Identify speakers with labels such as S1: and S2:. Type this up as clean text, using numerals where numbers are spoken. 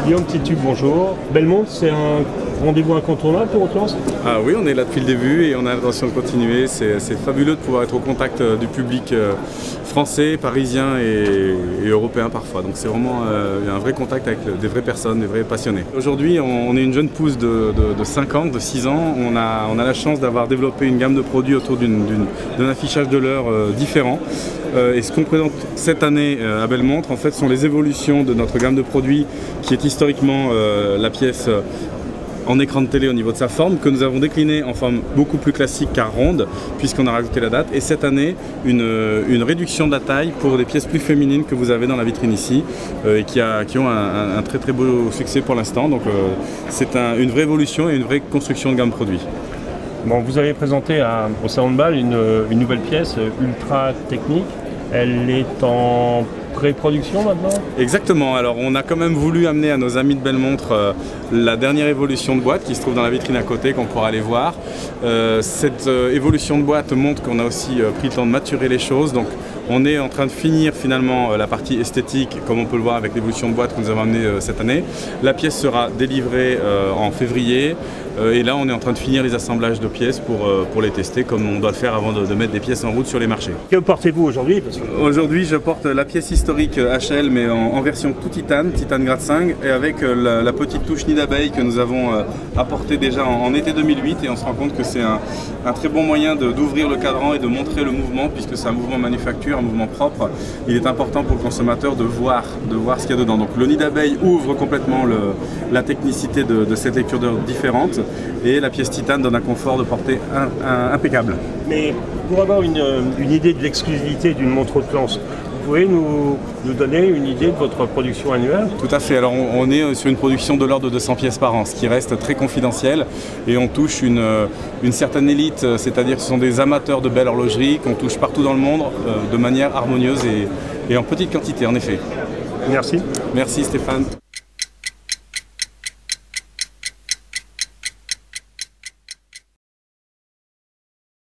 S1: Guillaume Titube, bonjour. Belmont, c'est un rendez-vous incontournable pour Autolance?
S2: Ah oui, on est là depuis le début et on a l'intention de continuer. C'est fabuleux de pouvoir être au contact du public français, parisien et européen parfois. Donc c'est vraiment un vrai contact avec des vraies personnes, des vrais passionnés. Aujourd'hui, on est une jeune pousse de 5 ans, de 6 ans. On a la chance d'avoir développé une gamme de produits autour d'un affichage de l'heure différent. Et ce qu'on présente cette année à Belmont, en fait, sont les évolutions de notre gamme de produits qui est historiquement la pièce en écran de télé au niveau de sa forme, que nous avons décliné en forme beaucoup plus classique car ronde, puisqu'on a rajouté la date, et cette année une réduction de la taille pour des pièces plus féminines que vous avez dans la vitrine ici, et qui ont un très très beau succès pour l'instant. Donc c'est une vraie évolution et une vraie construction de gamme produit.
S1: Bon, vous avez présenté au Salon de Bâle une nouvelle pièce ultra technique. Elle est en pré-production maintenant?
S2: Exactement, alors on a quand même voulu amener à nos amis de Belmont la dernière évolution de boîte qui se trouve dans la vitrine à côté, qu'on pourra aller voir. Cette évolution de boîte montre qu'on a aussi pris le temps de maturer les choses. Donc on est en train de finir finalement la partie esthétique, comme on peut le voir avec l'évolution de boîte que nous avons amenée cette année. La pièce sera délivrée en février et là on est en train de finir les assemblages de pièces pour les tester comme on doit le faire avant de mettre des pièces en route sur les marchés.
S1: Que portez-vous aujourd'hui?
S2: Aujourd'hui je porte la pièce historique HL mais en version tout titane grade 5 et avec la petite touche nid d'abeille que nous avons apportée déjà en été 2008, et on se rend compte que c'est un très bon moyen d'ouvrir le cadran et de montrer le mouvement, puisque c'est un mouvement manufacture, un mouvement propre. Il est important pour le consommateur de voir ce qu'il y a dedans. Donc le nid d'abeille ouvre complètement la technicité de cette lecture d'heure différente, et la pièce titane donne un confort de portée impeccable.
S1: Mais pour avoir une idée de l'exclusivité d'une montre Autolance, vous pouvez nous donner une idée de votre production annuelle?
S2: Tout à fait, alors on est sur une production de l'ordre de 200 pièces par an, ce qui reste très confidentiel, et on touche une certaine élite, c'est-à-dire que ce sont des amateurs de belle horlogerie qu'on touche partout dans le monde de manière harmonieuse et en petite quantité en effet.
S1: Merci.
S2: Merci Stéphane.